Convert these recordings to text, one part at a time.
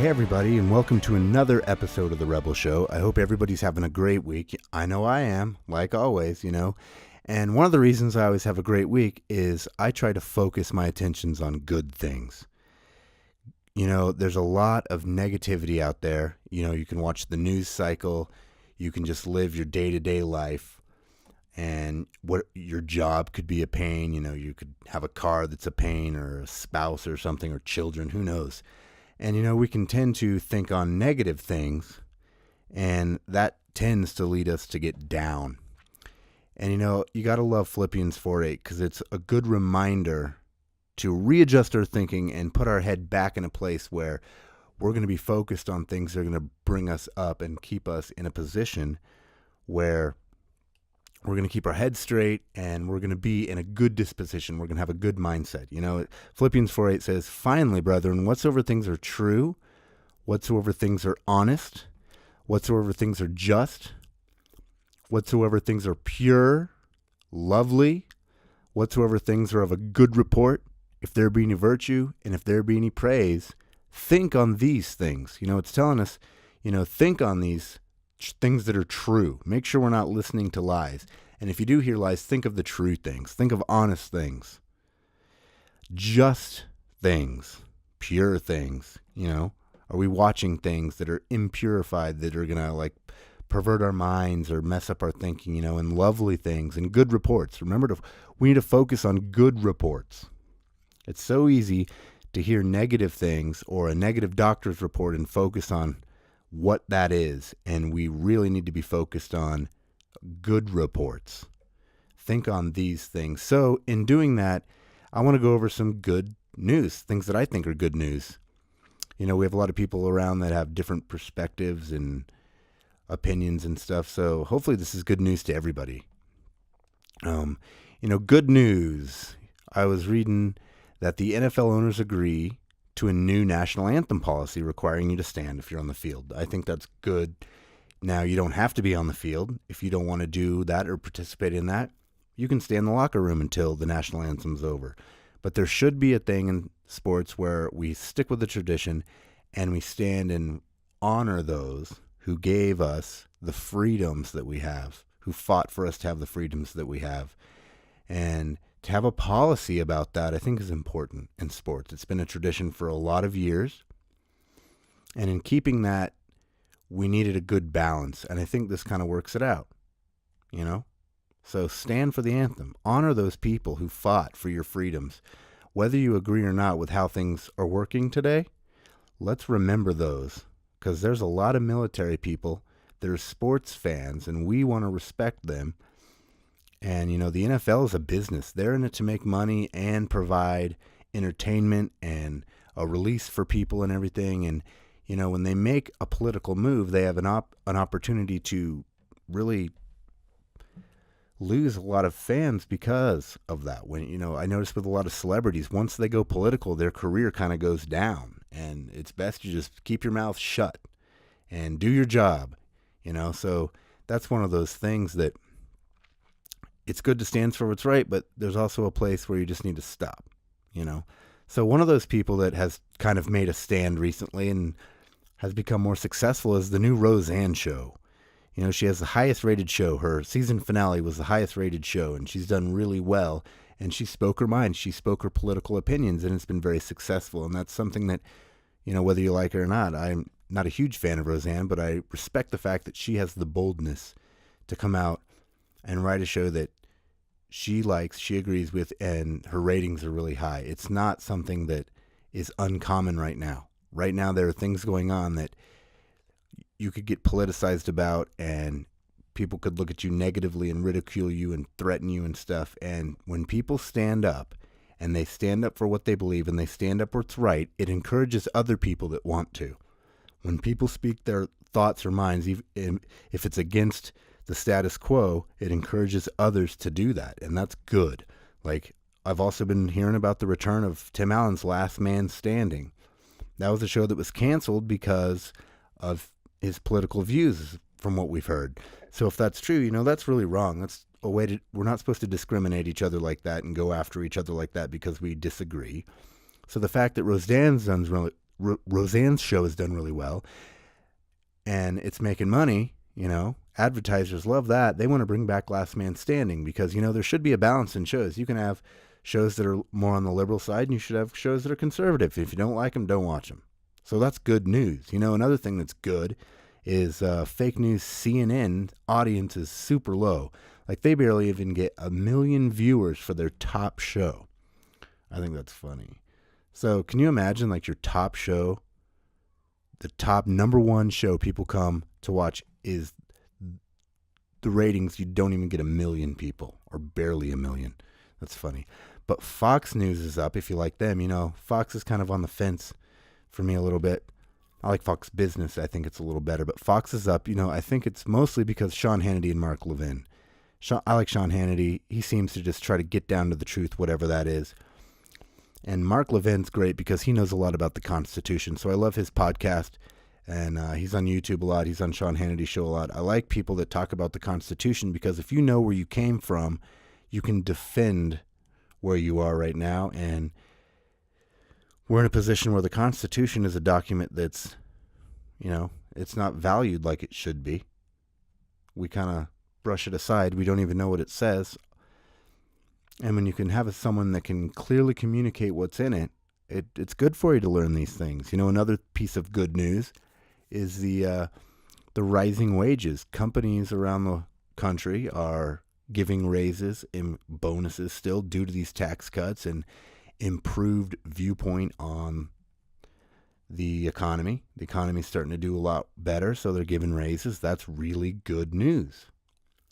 everybody, and welcome to another episode of The Rebel Show. I hope everybody's having a great week. I know I am, like always, And one of the reasons I always have a great week is I try to focus my attentions on good things. There's a lot of negativity out there. You can watch the news cycle. You can just live your day-to-day life. And what your job could be a pain. You could have a car that's a pain, or a spouse or something, or children, who knows. And, we can tend to think on negative things, and that tends to lead us to get down. And, you got to love Philippians 4:8, because it's a good reminder to readjust our thinking and put our head back in a place where we're going to be focused on things that are going to bring us up and keep us in a position where we're going to keep our head straight, and we're going to be in a good disposition. We're going to have a good mindset. Philippians 4:8 says, "Finally, brethren, whatsoever things are true, whatsoever things are honest, whatsoever things are just, whatsoever things are pure, lovely, whatsoever things are of a good report, if there be any virtue, and if there be any praise, think on these things." It's telling us, think on these things that are true. Make sure we're not listening to lies. And if you do hear lies, think of the true things. Think of honest things. Just things. Pure things. Are we watching things that are impurified, that are going to pervert our minds or mess up our thinking, and lovely things and good reports? Remember, we need to focus on good reports. It's so easy to hear negative things or a negative doctor's report and focus on what that is, and we really need to be focused on good reports. Think on these things. So in doing that, I want to go over some good news, things that I think are good news. We have a lot of people around that have different perspectives and opinions and stuff, so hopefully this is good news to everybody. Good news. I was reading that the NFL owners agree to a new national anthem policy requiring you to stand if you're on the field. I think that's good. Now, you don't have to be on the field. If you don't want to do that or participate in that, you can stay in the locker room until the national anthem's over. But there should be a thing in sports where we stick with the tradition and we stand and honor those who gave us the freedoms that we have, who fought for us to have the freedoms that we have. And to have a policy about that, I think, is important in sports. It's been a tradition for a lot of years. And in keeping that, we needed a good balance. And I think this kind of works it out, So stand for the anthem. Honor those people who fought for your freedoms. Whether you agree or not with how things are working today, let's remember those. Because there's a lot of military people that are sports fans, and we want to respect them. And, the NFL is a business. They're in it to make money and provide entertainment and a release for people and everything. And, when they make a political move, they have an opportunity to really lose a lot of fans because of that. When, I notice with a lot of celebrities, once they go political, their career kind of goes down. And it's best to just keep your mouth shut and do your job, So that's one of those things that it's good to stand for what's right, but there's also a place where you just need to stop, So one of those people that has kind of made a stand recently and has become more successful is the new Roseanne show. She has the highest rated show. Her season finale was the highest rated show, and she's done really well. And she spoke her mind. She spoke her political opinions, and it's been very successful. And that's something that, whether you like it or not, I'm not a huge fan of Roseanne, but I respect the fact that she has the boldness to come out and write a show that she likes, she agrees with, and her ratings are really high. It's not something that is uncommon right now. Right now, there are things going on that you could get politicized about, and people could look at you negatively and ridicule you and threaten you and stuff. And when people stand up, and they stand up for what they believe, and they stand up for what's right, it encourages other people that want to. When people speak their thoughts or minds, even if it's against the status quo, it encourages others to do that, and that's good. I've also been hearing about the return of Tim Allen's Last Man Standing. That was a show that was canceled because of his political views, from what we've heard. So if that's true, that's really wrong. That's a way to, we're not supposed to discriminate each other like that and go after each other like that because we disagree. So the fact that Roseanne's done Roseanne's show has done really well, and it's making money. Advertisers love that. They want to bring back Last Man Standing because there should be a balance in shows. You can have shows that are more on the liberal side, and you should have shows that are conservative. If you don't like them, don't watch them. So that's good news. Another thing that's good is fake news. CNN audience is super low. Like, they barely even get 1 million viewers for their top show. I think that's funny. So can you imagine, like, your top show, the top number one show people come to watch is the ratings, you don't even get 1 million people, or barely 1 million. That's funny. But Fox News is up if you like them. Fox is kind of on the fence for me a little bit. I like Fox Business. I think it's a little better. But Fox is up. I think it's mostly because Sean Hannity and Mark Levin. I like Sean Hannity. He seems to just try to get down to the truth, whatever that is. And Mark Levin's great because he knows a lot about the Constitution. So I love his podcast. And he's on YouTube a lot. He's on Sean Hannity's show a lot. I like people that talk about the Constitution because if you know where you came from, you can defend where you are right now. And we're in a position where the Constitution is a document that's, it's not valued like it should be. We kind of brush it aside. We don't even know what it says. And when you can have someone that can clearly communicate what's in it, it's good for you to learn these things. Another piece of good news is the rising wages. Companies around the country are giving raises and bonuses still due to these tax cuts and improved viewpoint on the economy. The economy's starting to do a lot better, so they're giving raises. That's really good news.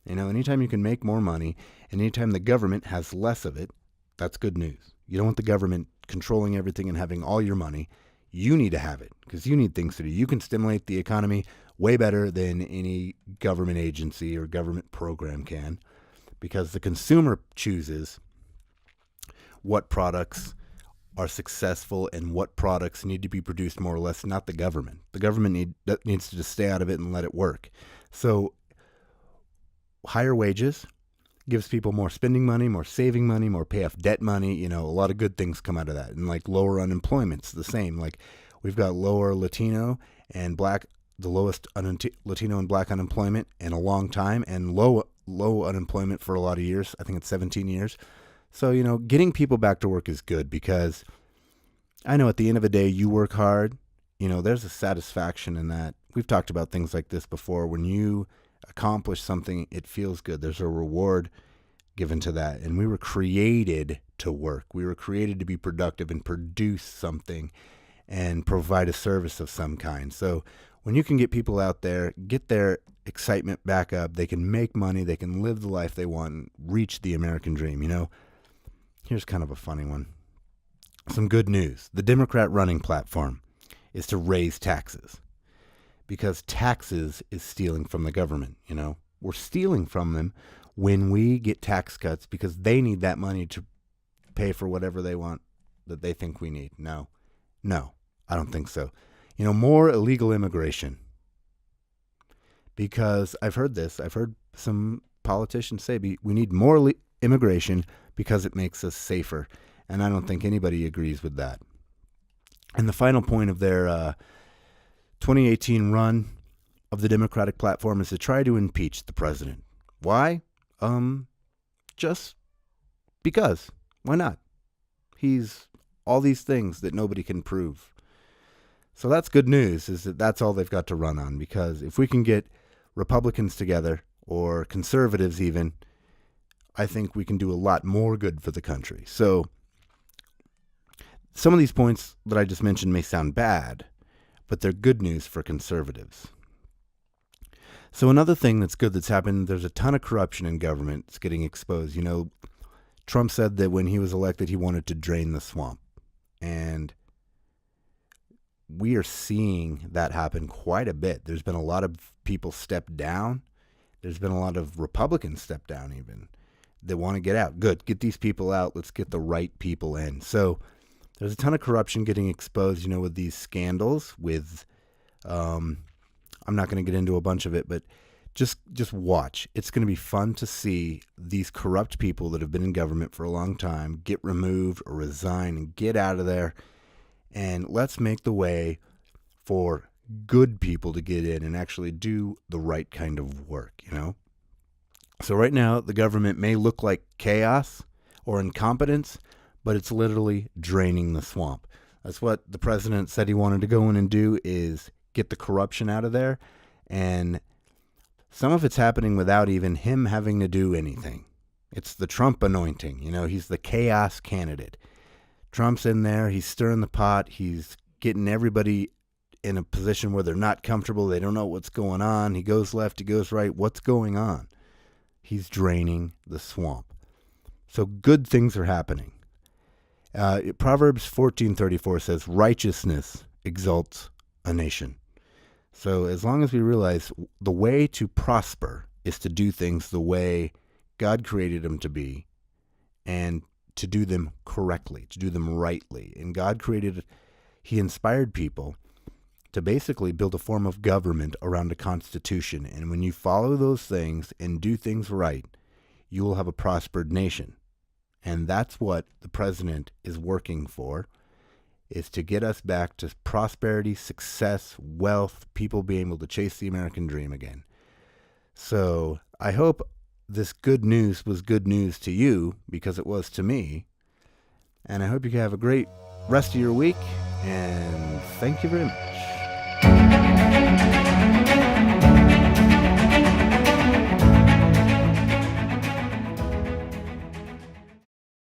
Anytime you can make more money and anytime the government has less of it, that's good news. You don't want the government controlling everything and having all your money. You need to have it because you need things to do. You can stimulate the economy way better than any government agency or government program can because the consumer chooses what products are successful and what products need to be produced more or less, not the government. The government needs to just stay out of it and let it work. So higher wages gives people more spending money, more saving money, more pay off debt money. A lot of good things come out of that. And like lower unemployment's the same. Like we've got lower Latino and Black, the lowest Latino and Black unemployment in a long time, and low unemployment for a lot of years. I think it's 17 years. So, getting people back to work is good because I know at the end of the day, you work hard. There's a satisfaction in that. We've talked about things like this before. When you accomplish something, it feels good. There's a reward given to that. And we were created to work. We were created to be productive and produce something and provide a service of some kind. So when you can get people out there, get their excitement back up, they can make money, they can live the life they want, and reach the American dream. Here's kind of a funny one. Some good news. The Democrat running platform is to raise taxes because taxes is stealing from the government. We're stealing from them when we get tax cuts because they need that money to pay for whatever they want that they think we need. No, I don't think so. More illegal immigration because I've heard this. I've heard some politicians say we need more immigration because it makes us safer. And I don't think anybody agrees with that. And the final point of their 2018 run of the Democratic platform is to try to impeach the president. Why? Just because. Why not? He's all these things that nobody can prove. So that's good news, is that that's all they've got to run on. Because if we can get Republicans together, or conservatives even, I think we can do a lot more good for the country. So some of these points that I just mentioned may sound bad, but they're good news for conservatives. So another thing that's good that's happened, there's a ton of corruption in government. It's getting exposed. Trump said that when he was elected, he wanted to drain the swamp. And we are seeing that happen quite a bit. There's been a lot of people step down. There's been a lot of Republicans step down even. They want to get out. Good. Get these people out. Let's get the right people in. So there's a ton of corruption getting exposed, with these scandals with, I'm not going to get into a bunch of it, but just watch. It's going to be fun to see these corrupt people that have been in government for a long time get removed or resign and get out of there and let's make the way for good people to get in and actually do the right kind of work, you know? So right now, the government may look like chaos or incompetence, but it's literally draining the swamp. That's what the president said he wanted to go in and do, is get the corruption out of there. And some of it's happening without even him having to do anything. It's the Trump anointing. You know, he's the chaos candidate. Trump's in there. He's stirring the pot. He's getting everybody in a position where they're not comfortable. They don't know what's going on. He goes left. He goes right. What's going on? He's draining the swamp. So good things are happening. Proverbs 14:34 says, righteousness exalts a nation. So as long as we realize the way to prosper is to do things the way God created them to be, and to do them correctly, to do them rightly. And God he inspired people to basically build a form of government around a constitution. And when you follow those things and do things right, you will have a prospered nation. And that's what the president is working for, is to get us back to prosperity, success, wealth, people being able to chase the American dream again. So I hope this good news was good news to you, because it was to me. And I hope you have a great rest of your week, and thank you very much.